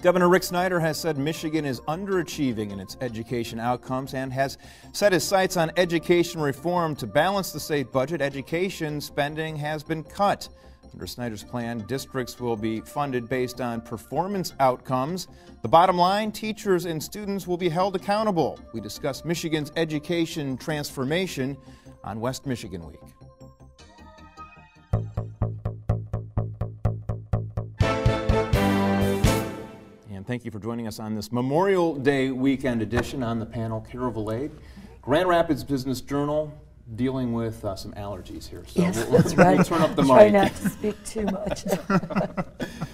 Governor Rick Snyder has said Michigan is underachieving in its education outcomes and has set his sights on education reform to balance the state budget. Education spending has been cut. Under Snyder's plan, districts will be funded based on performance outcomes. The bottom line, teachers and students will be held accountable. We discuss Michigan's education transformation on West Michigan Week. And thank you for joining us on this Memorial Day weekend edition. On the panel, Carol Valade, Grand Rapids Business Journal, dealing with some allergies here. So yes, that's right. We'll turn up the mic. Try not to speak too much.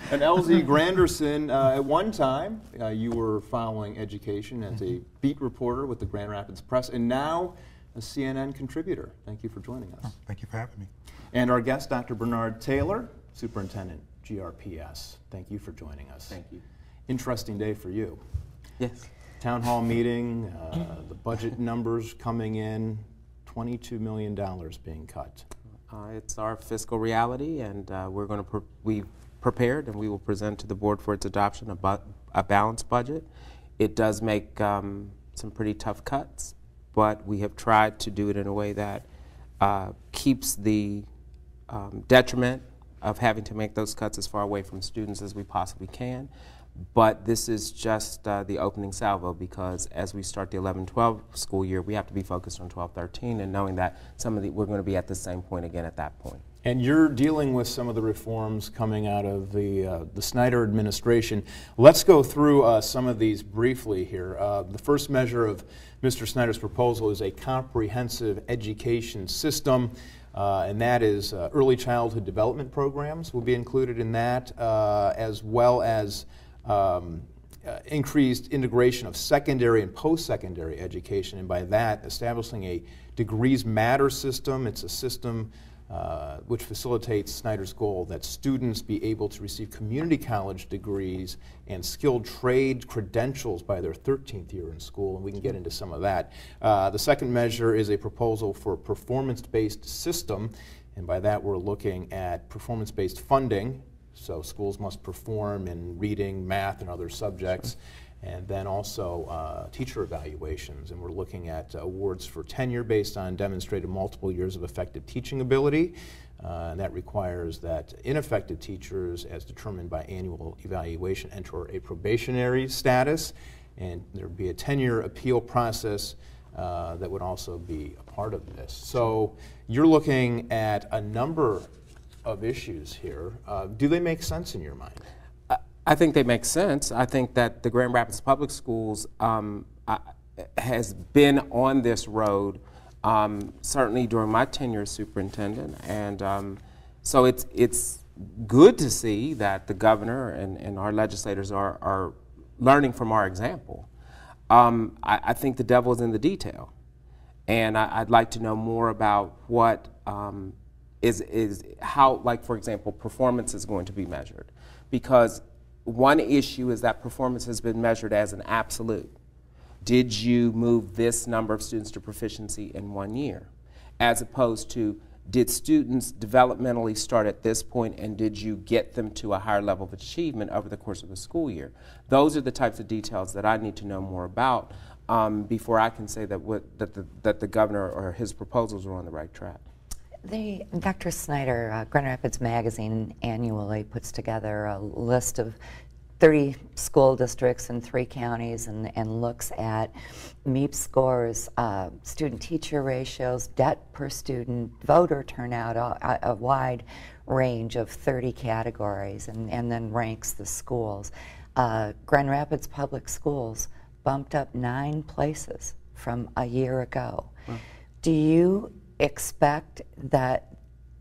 And LZ Granderson, at one time, you were following education as a beat reporter with the Grand Rapids Press, and now a CNN contributor. Thank you for joining us. Oh, thank you for having me. And our guest, Dr. Bernard Taylor, Superintendent, GRPS. Thank you for joining us. Thank you. Interesting day for you. Yes. Town hall meeting, the budget numbers coming in, $22 million being cut. It's our fiscal reality, and we've prepared, and we will present to the board for its adoption a balanced budget. It does make some pretty tough cuts, but we have tried to do it in a way that keeps the detriment of having to make those cuts as far away from students as we possibly can. But this is just the opening salvo, because as we start the 11-12 school year, we have to be focused on 12-13 and knowing that we're going to be at the same point again at that point. And you're dealing with some of the reforms coming out of the Snyder administration. Let's go through some of these briefly here. The first measure of Mr. Snyder's proposal is a comprehensive education system. And that is early childhood development programs will be included in that, as well as increased integration of secondary and post-secondary education, and by that establishing a degrees matter system. It's a system which facilitates Snyder's goal that students be able to receive community college degrees and skilled trade credentials by their 13th year in school, and we can get into some of that. The second measure is a proposal for a performance-based system, and by that we're looking at performance-based funding. So schools must perform in reading, math, and other subjects, and then also teacher evaluations. And we're looking at awards for tenure based on demonstrated multiple years of effective teaching ability. And that requires that ineffective teachers, as determined by annual evaluation, enter a probationary status. And there would be a tenure appeal process that would also be a part of this. So you're looking at a number of issues here. Do they make sense in your mind? I think they make sense. I think that the Grand Rapids Public Schools has been on this road certainly during my tenure as superintendent, and so it's good to see that the governor and our legislators are learning from our example. I think the devil is in the detail, and I'd like to know more about what is how, like, for example, performance is going to be measured, because one issue is that performance has been measured as an absolute. Did you move this number of students to proficiency in 1 year? As opposed to, did students developmentally start at this point, and did you get them to a higher level of achievement over the course of the school year? Those are the types of details that I need to know more about before I can say that the governor or his proposals are on the right track. Dr. Snyder, Grand Rapids Magazine annually puts together a list of 30 school districts in 3 counties and looks at MEP scores, student-teacher ratios, debt per student, voter turnout, a wide range of 30 categories, and then ranks the schools. Grand Rapids Public Schools bumped up 9 places from a year ago. Wow. Do you expect that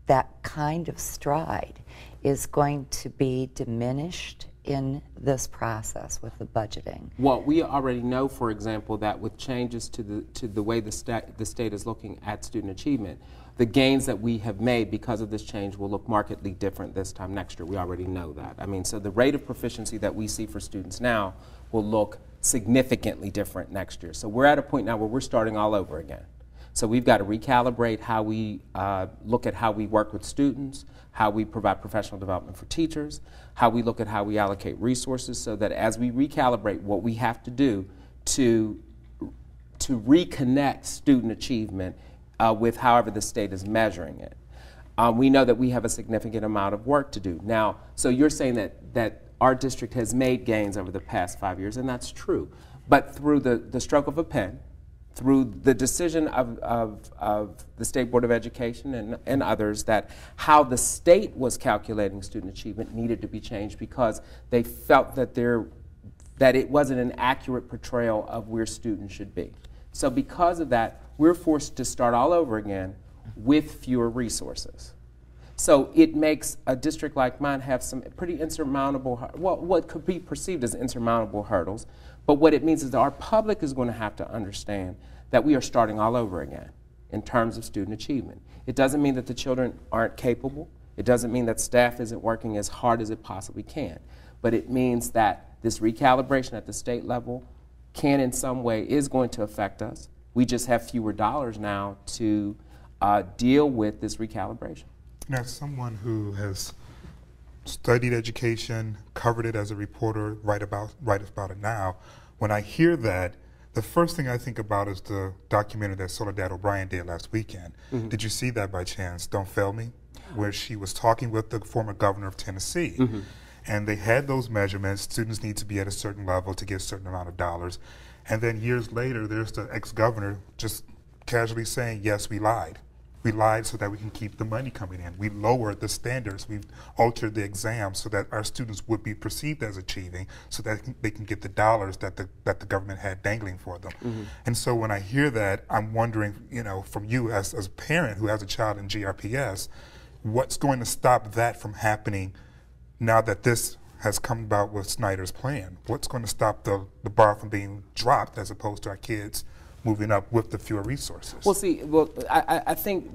that kind of stride is going to be diminished in this process with the budgeting? Well, we already know, for example, that with changes to the way the state is looking at student achievement, the gains that we have made because of this change will look markedly different this time next year. We already know that. I mean, so the rate of proficiency that we see for students now will look significantly different next year. So we're at a point now where we're starting all over again. So we've got to recalibrate how we look at how we work with students, how we provide professional development for teachers, how we look at how we allocate resources, so that as we recalibrate what we have to do to reconnect student achievement with however the state is measuring it. We know that we have a significant amount of work to do. Now, so you're saying that our district has made gains over the past 5 years, and that's true. But through the stroke of a pen, through the decision of the State Board of Education and others, that how the state was calculating student achievement needed to be changed because they felt that it wasn't an accurate portrayal of where students should be. So because of that, we're forced to start all over again with fewer resources. So it makes a district like mine have some pretty insurmountable, well, what could be perceived as insurmountable hurdles. But what it means is that our public is going to have to understand that we are starting all over again in terms of student achievement. It doesn't mean that the children aren't capable. It doesn't mean that staff isn't working as hard as it possibly can. But it means that this recalibration at the state level can in some way is going to affect us. We just have fewer dollars now to deal with this recalibration. Now, as someone who has studied education, covered it as a reporter, write about it now, when I hear that, the first thing I think about is the documentary that Soledad O'Brien did last weekend. Mm-hmm. Did you see that by chance, Don't Fail Me? Where she was talking with the former governor of Tennessee. Mm-hmm. And they had those measurements. Students need to be at a certain level to get a certain amount of dollars. And then years later, there's the ex-governor just casually saying, yes, we lied. We lied so that we can keep the money coming in. We lowered the standards. We've altered the exams so that our students would be perceived as achieving, so that they can get the dollars that the government had dangling for them. Mm-hmm. And so when I hear that, I'm wondering, from you as a parent who has a child in GRPS, what's going to stop that from happening now that this has come about with Snyder's plan? What's going to stop the bar from being dropped as opposed to our kids moving up with the fewer resources? Well, I think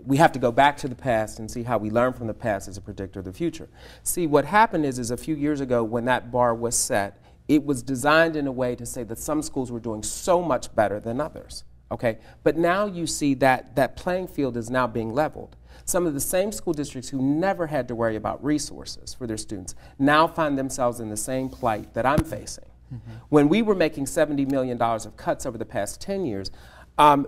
we have to go back to the past and see how we learn from the past as a predictor of the future. See, what happened is a few years ago when that bar was set, it was designed in a way to say that some schools were doing so much better than others, okay? But now you see that playing field is now being leveled. Some of the same school districts who never had to worry about resources for their students now find themselves in the same plight that I'm facing. Mm-hmm. When we were making $70 million of cuts over the past 10 years,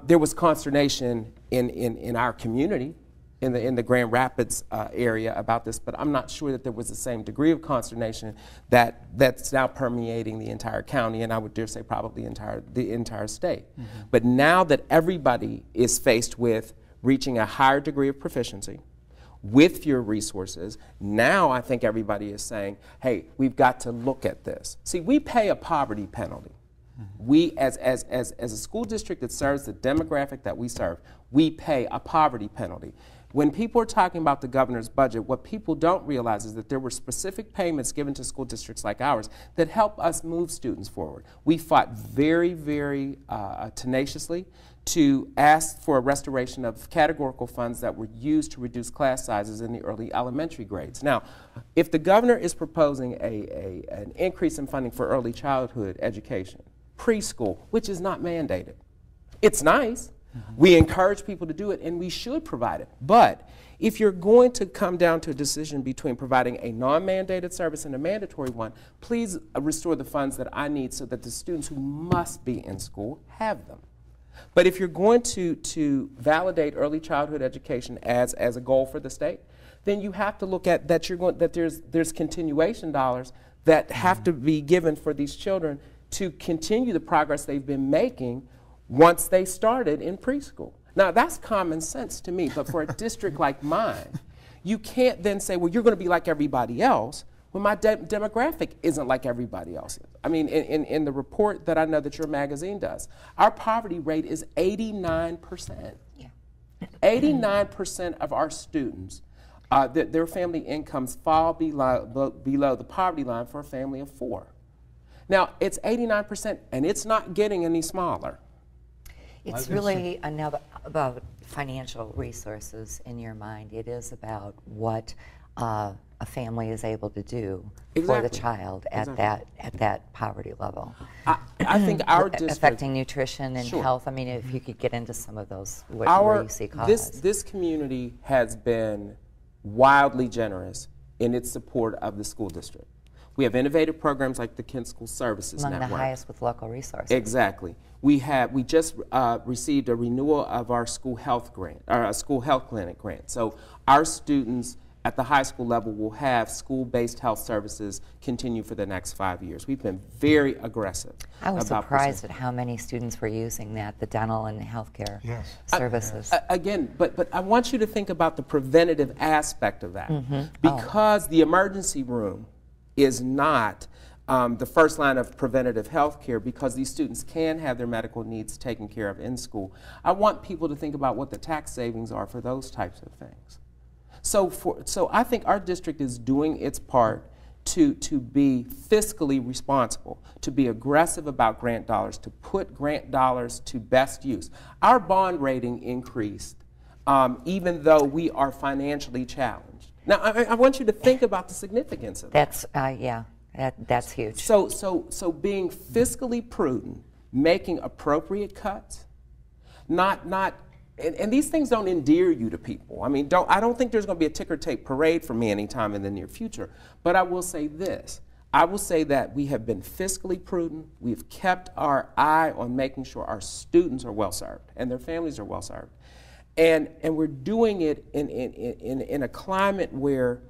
there was consternation in our community, in the Grand Rapids area about this, but I'm not sure that there was the same degree of consternation that's now permeating the entire county, and I would dare say probably the entire state. Mm-hmm. But now that everybody is faced with reaching a higher degree of proficiency, with fewer resources, now I think everybody is saying, hey, we've got to look at this. See, we pay a poverty penalty. Mm-hmm. We, as a school district that serves the demographic that we serve, we pay a poverty penalty. When people are talking about the governor's budget, what people don't realize is that there were specific payments given to school districts like ours that help us move students forward. We fought very, very tenaciously to ask for a restoration of categorical funds that were used to reduce class sizes in the early elementary grades. Now, if the governor is proposing an increase in funding for early childhood education, preschool, which is not mandated, it's nice. Mm-hmm. We encourage people to do it, and we should provide it. But if you're going to come down to a decision between providing a non-mandated service and a mandatory one, please restore the funds that I need so that the students who must be in school have them. But if you're going to validate early childhood education as a goal for the state, then you have to look at that there's continuation dollars that have to be given for these children to continue the progress they've been making once they started in preschool. Now, that's common sense to me, but for a district like mine, you can't then say, well, you're going to be like everybody else, when my demographic isn't like everybody else's. I mean, in the report that I know that your magazine does, our poverty rate is 89%. Yeah. 89% of our students, their family incomes fall below the poverty line for a family of 4. Now, it's 89%, and it's not getting any smaller. It's really now about financial resources in your mind. It is about what a a family is able to do for Exactly. the child at Exactly. that poverty level. I think our district, Affecting nutrition and Sure. health. I mean, if you could get into some of those where you see cause. this community has been wildly generous in its support of the school district. We have innovative programs like the Kent School Services Among Network. the highest with local resources. Exactly. We just received a renewal of our school health grant, or a school health clinic grant. So our students at the high school level will have school-based health services continue for the next 5 years. We've been very aggressive. I was about surprised pursuing- at how many students were using that, the dental and healthcare Yes. services. Again, but I want you to think about the preventative aspect of that. Because the emergency room is not the first line of preventative health care, because these students can have their medical needs taken care of in school. I want people to think about what the tax savings are for those types of things. So I think our district is doing its part to be fiscally responsible, to be aggressive about grant dollars, to put grant dollars to best use. Our bond rating increased even though we are financially challenged. Now, I want you to think about the significance of that. That's huge. So being fiscally prudent, making appropriate cuts, and these things don't endear you to people. I mean, I don't think there's going to be a ticker tape parade for me anytime in the near future. But I will say this. I will say that we have been fiscally prudent. We've kept our eye on making sure our students are well served and their families are well served. And we're doing it in a climate where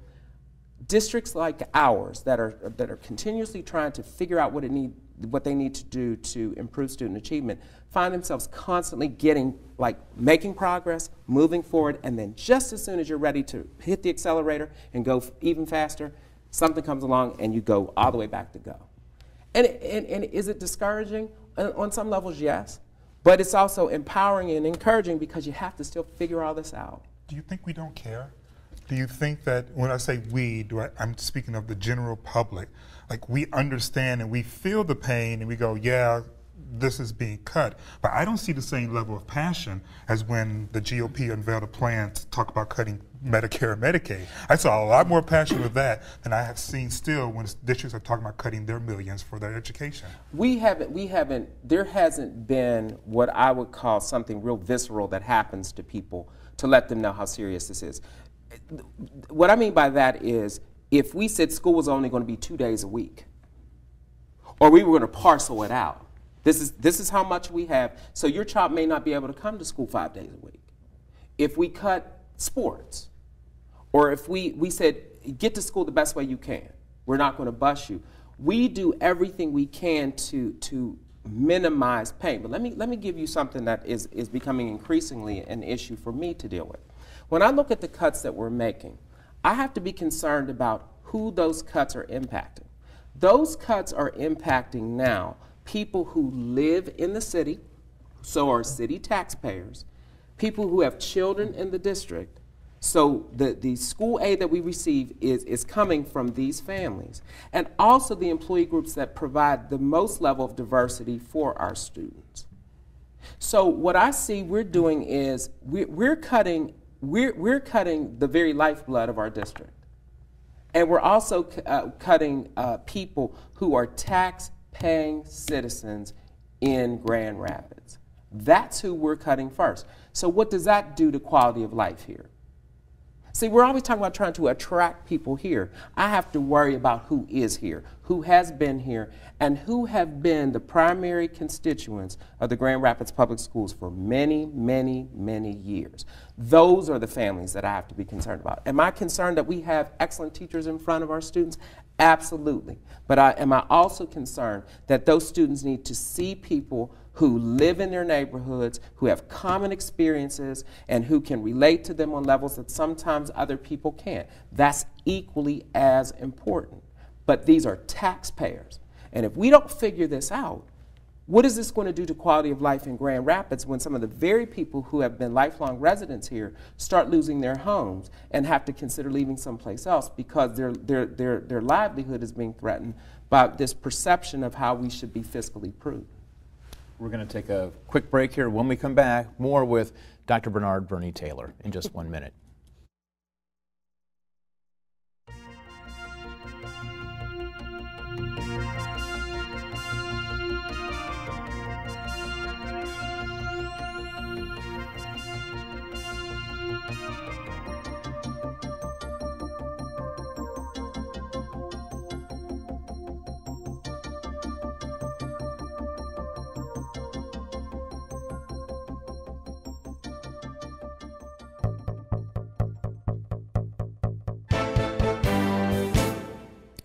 districts like ours that are continuously trying to figure out what they need to do to improve student achievement find themselves constantly making progress, moving forward, and then just as soon as you're ready to hit the accelerator and go even faster, something comes along and you go all the way back to go. And is it discouraging? On some levels, yes. But it's also empowering and encouraging because you have to still figure all this out. Do you think we don't care? Do you think that when I say we, I'm speaking of the general public, like we understand and we feel the pain and we go, yeah, this is being cut. But I don't see the same level of passion as when the GOP unveiled a plan to talk about cutting Medicare and Medicaid. I saw a lot more passion with that than I have seen still when districts are talking about cutting their millions for their education. There hasn't been what I would call something real visceral that happens to people to let them know how serious this is. What I mean by that is, if we said school was only going to be 2 days a week, or we were going to parcel it out, this is how much we have, so your child may not be able to come to school 5 days a week. If we cut sports, or if we said, get to school the best way you can, we're not going to bus you. We do everything we can to minimize pain. But let me give you something that is becoming increasingly an issue for me to deal with. When I look at the cuts that we're making, I have to be concerned about who those cuts are impacting. Those cuts are impacting now people who live in the city, so are city taxpayers, people who have children in the district, so the school aid that we receive is coming from these families, and also the employee groups that provide the most level of diversity for our students. So what I see we're doing is we're cutting the very lifeblood of our district. And we're also cutting people who are tax-paying citizens in Grand Rapids. That's who we're cutting first. So what does that do to quality of life here? See, we're always talking about trying to attract people here. I have to worry about who is here, who has been here, and who have been the primary constituents of the Grand Rapids Public Schools for many, many, many years. Those are the families that I have to be concerned about. Am I concerned that we have excellent teachers in front of our students? Absolutely. But am I also concerned that those students need to see people who live in their neighborhoods, who have common experiences, and who can relate to them on levels that sometimes other people can't? That's equally as important. But these are taxpayers. And if we don't figure this out, what is this going to do to quality of life in Grand Rapids when some of the very people who have been lifelong residents here start losing their homes and have to consider leaving someplace else because their livelihood is being threatened by this perception of how we should be fiscally prudent? We're going to take a quick break here. When we come back, more with Dr. Bernard Bernie Taylor in just 1 minute.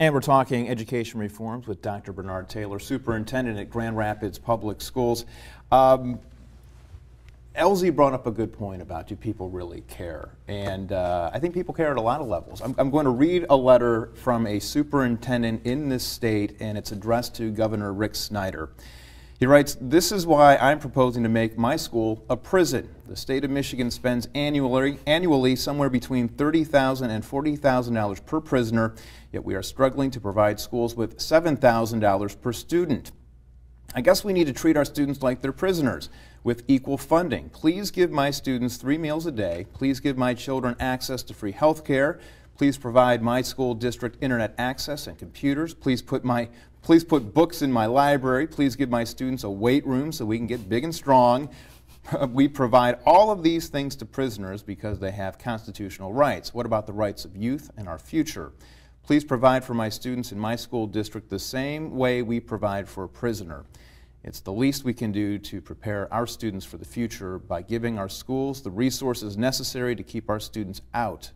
And we're talking education reforms with Dr. Bernard Taylor, Superintendent at Grand Rapids Public Schools. Elsie brought up a good point about do people really care? And I think people care at a lot of levels. I'm going to read a letter from a superintendent in this state, and it's addressed to Governor Rick Snyder. He writes, "This is why I'm proposing to make my school a prison. The state of Michigan spends annually somewhere between $30,000 and $40,000 per prisoner, yet we are struggling to provide schools with $7,000 per student. I guess we need to treat our students like they're prisoners, with equal funding. Please give my students 3 meals a day. Please give my children access to free health care. Please provide my school district internet access and computers. Please put books in my library. Please give my students a weight room so we can get big and strong. We provide all of these things to prisoners because they have constitutional rights. What about the rights of youth and our future? Please provide for my students in my school district the same way we provide for a prisoner. It's the least we can do to prepare our students for the future by giving our schools the resources necessary to keep our students out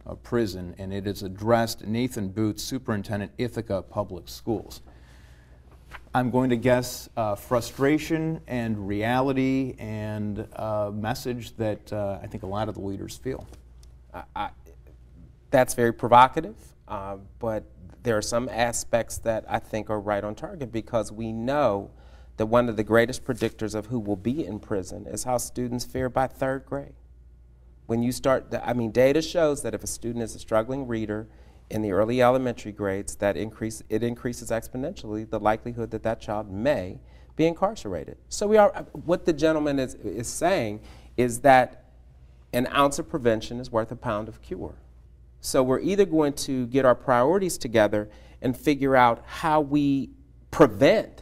of prison." And it is addressed Nathan Booth, Superintendent, Ithaca Public Schools. I'm going to guess frustration and reality and a message that I think a lot of the leaders feel. That's very provocative, but there are some aspects that I think are right on target, because we know that one of the greatest predictors of who will be in prison is how students fare by 3rd grade. When you start, data shows that if a student is a struggling reader in the early elementary grades, that it increases exponentially the likelihood that that child may be incarcerated. So what the gentleman is saying is that an ounce of prevention is worth a pound of cure. So we're either going to get our priorities together and figure out how we prevent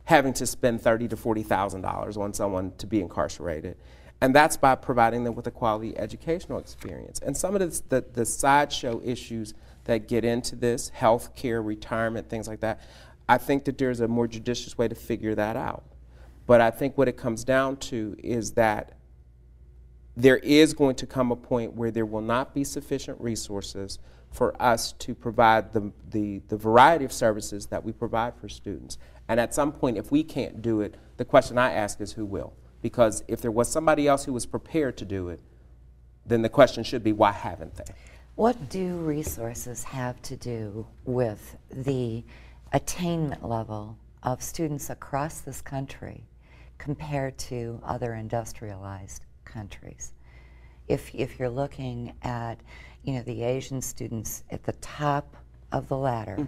having to spend $30,000 to $40,000 on someone to be incarcerated. And that's by providing them with a quality educational experience. And some of the sideshow issues that get into this, health care, retirement, things like that, I think that there's a more judicious way to figure that out. But I think what it comes down to is that there is going to come a point where there will not be sufficient resources for us to provide the variety of services that we provide for students. And at some point, if we can't do it, the question I ask is who will? Because if there was somebody else who was prepared to do it, then the question should be, why haven't they? What do resources have to do with the attainment level of students across this country compared to other industrialized countries? If you're looking at, the Asian students at the top of the ladder,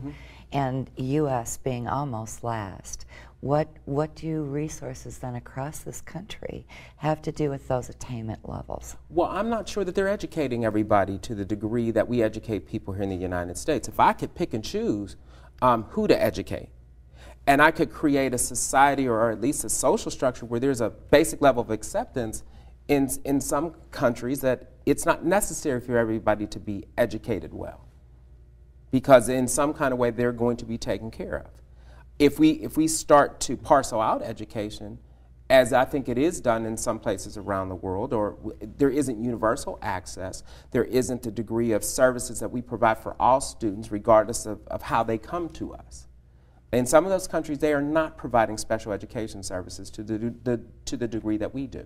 and U.S. being almost last, what do resources then across this country have to do with those attainment levels? Well, I'm not sure that they're educating everybody to the degree that we educate people here in the United States. If I could pick and choose who to educate, and I could create a society or at least a social structure where there's a basic level of acceptance in some countries that it's not necessary for everybody to be educated well, because in some kind of way they're going to be taken care of. If we start to parcel out education, as I think it is done in some places around the world, or there isn't universal access, there isn't a degree of services that we provide for all students regardless of how they come to us. In some of those countries, they are not providing special education services to the degree that we do.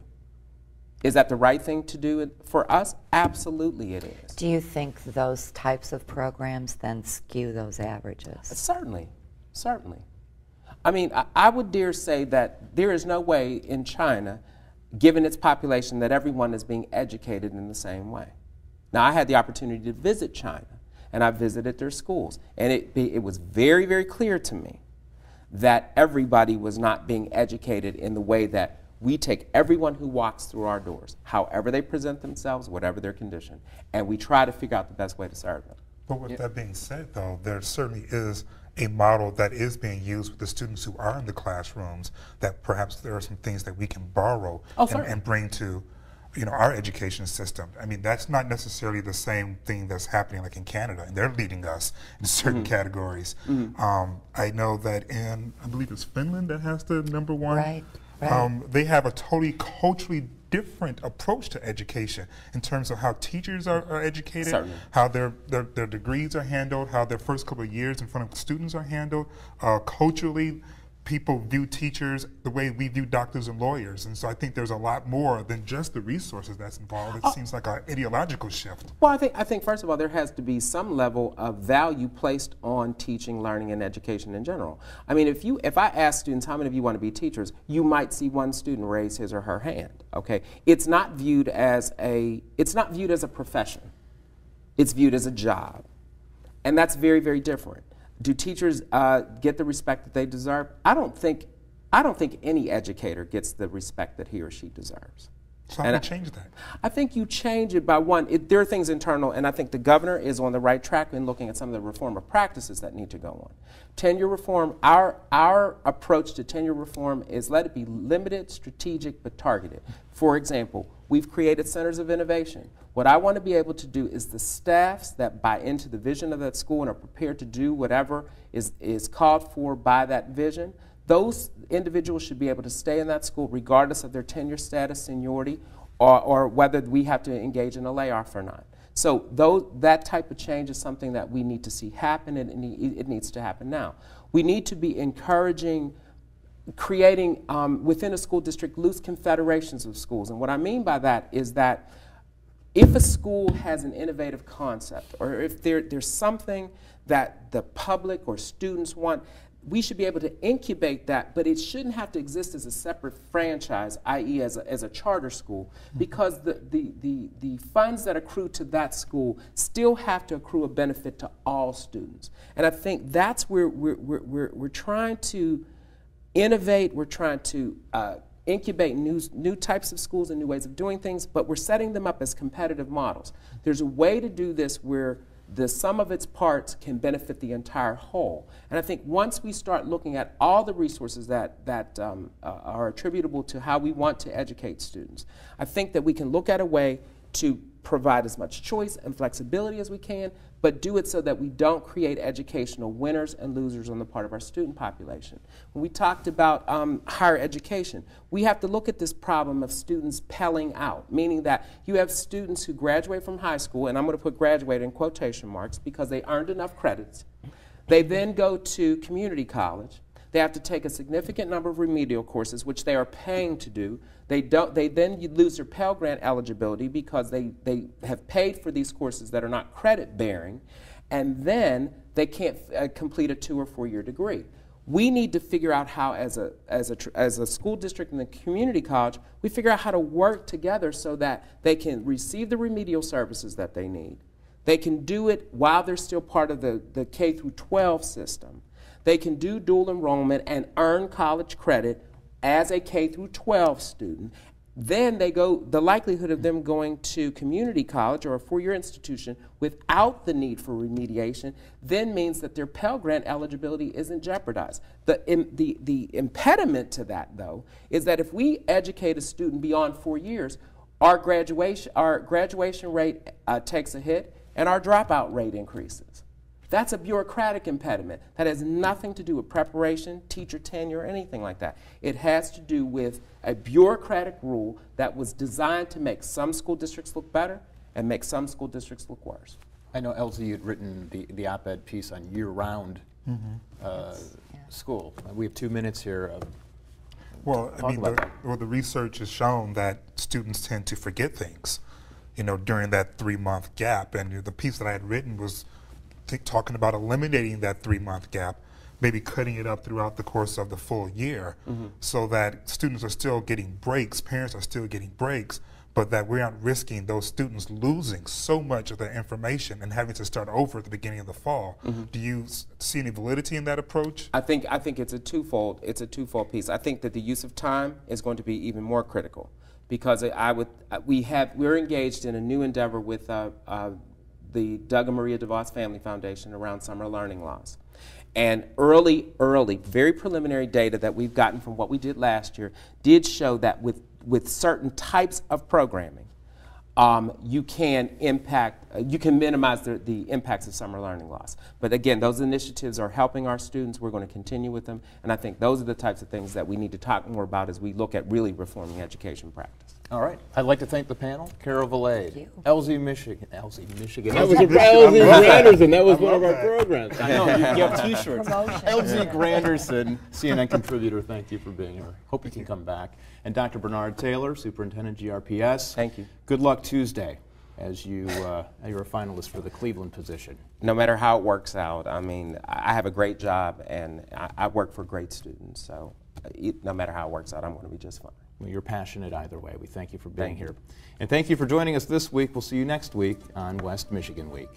Is that the right thing to do for us? Absolutely it is. Do you think those types of programs then skew those averages? Certainly, certainly. I mean, I would dare say that there is no way in China, given its population, that everyone is being educated in the same way. Now, I had the opportunity to visit China, and I visited their schools, and it was very, very clear to me that everybody was not being educated in the way that we take everyone who walks through our doors, however they present themselves, whatever their condition, and we try to figure out the best way to serve them. But with that being said, though, there certainly is a model that is being used with the students who are in the classrooms, that perhaps there are some things that we can borrow and bring to our education system. I mean, that's not necessarily the same thing that's happening like in Canada, and they're leading us in certain categories. I know that I believe it's Finland that has the #1. Right. They have a totally culturally different approach to education in terms of how teachers are educated, Certainly. how their degrees are handled, how their first couple of years in front of students are handled. Culturally, people view teachers the way we view doctors and lawyers. And so I think there's a lot more than just the resources that's involved. It seems like an ideological shift. Well, I think first of all, there has to be some level of value placed on teaching, learning, and education in general. I mean, if I ask students how many of you want to be teachers, you might see one student raise his or her hand. Okay, it's not viewed as a profession. It's viewed as a job, and that's very, very different. Do teachers get the respect that they deserve? I don't think any educator gets the respect that he or she deserves. So how do you change that? I think you change it by one. There are things internal, and I think the governor is on the right track in looking at some of the reform of practices that need to go on. Tenure reform, our approach to tenure reform is let it be limited, strategic, but targeted. For example, we've created centers of innovation. What I want to be able to do is the staffs that buy into the vision of that school and are prepared to do whatever is called for by that vision, those individuals should be able to stay in that school regardless of their tenure status, seniority, or whether we have to engage in a layoff or not. So that type of change is something that we need to see happen, and it needs to happen now. We need to be encouraging creating within a school district loose confederations of schools. And what I mean by that is that if a school has an innovative concept, or if there's something that the public or students want, we should be able to incubate that, but it shouldn't have to exist as a separate franchise, i.e. as a charter school, because the funds that accrue to that school still have to accrue a benefit to all students. And I think that's where we're trying to innovate, we're trying to incubate new types of schools and new ways of doing things, but we're setting them up as competitive models. There's a way to do this where the sum of its parts can benefit the entire whole. And I think once we start looking at all the resources that are attributable to how we want to educate students, I think that we can look at a way to provide as much choice and flexibility as we can, but do it so that we don't create educational winners and losers on the part of our student population. When we talked about higher education, we have to look at this problem of students pelling out, meaning that you have students who graduate from high school, and I'm going to put graduate in quotation marks because they earned enough credits. They then go to community college. They have to take a significant number of remedial courses, which they are paying to do. They then lose their Pell Grant eligibility because they have paid for these courses that are not credit bearing, and then they can't complete a 2 or 4 year degree. We need to figure out how, as a school district and the community college, we figure out how to work together so that they can receive the remedial services that they need. They can do it while they're still part of the K through 12 system. They can do dual enrollment and earn college credit as a K through 12 student. Then the likelihood of them going to community college or a 4-year institution without the need for remediation then means that their Pell Grant eligibility isn't jeopardized. The impediment to that, though, is that if we educate a student beyond 4 years, our graduation rate takes a hit and our dropout rate increases. That's a bureaucratic impediment. That has nothing to do with preparation, teacher tenure, or anything like that. It has to do with a bureaucratic rule that was designed to make some school districts look better and make some school districts look worse. I know, Elsie, you'd written the op-ed piece on year-round school. We have 2 minutes here. Well, I mean, the research has shown that students tend to forget things, during that 3-month gap. And the piece that I had written was talking about eliminating that 3-month gap, maybe cutting it up throughout the course of the full year, so that students are still getting breaks, parents are still getting breaks, but that we aren't risking those students losing so much of their information and having to start over at the beginning of the fall. Do you see any validity in that approach? I think it's a twofold piece. I think that the use of time is going to be even more critical because we're engaged in a new endeavor with the Doug and Maria DeVos Family Foundation around summer learning loss. And early, very preliminary data that we've gotten from what we did last year did show that with certain types of programming, you can minimize the impacts of summer learning loss. But again, those initiatives are helping our students. We're going to continue with them. And I think those are the types of things that we need to talk more about as we look at really reforming education practice. All right. I'd like to thank the panel. Carol Valade, you. LZ Michigan. That was LZ Granderson. That was one of our programs. I know, you have T-shirts. Promotion. LZ Granderson, CNN contributor, thank you for being here. Hope you can come back. And Dr. Bernard Taylor, Superintendent, GRPS. Thank you. Good luck Tuesday as you're a finalist for the Cleveland position. No matter how it works out, I mean, I have a great job and I work for great students, so no matter how it works out, I'm going to be just fine. Well, you're passionate either way. We thank you for being Thank you. here. And thank you for joining us this week. We'll see you next week on West Michigan Week.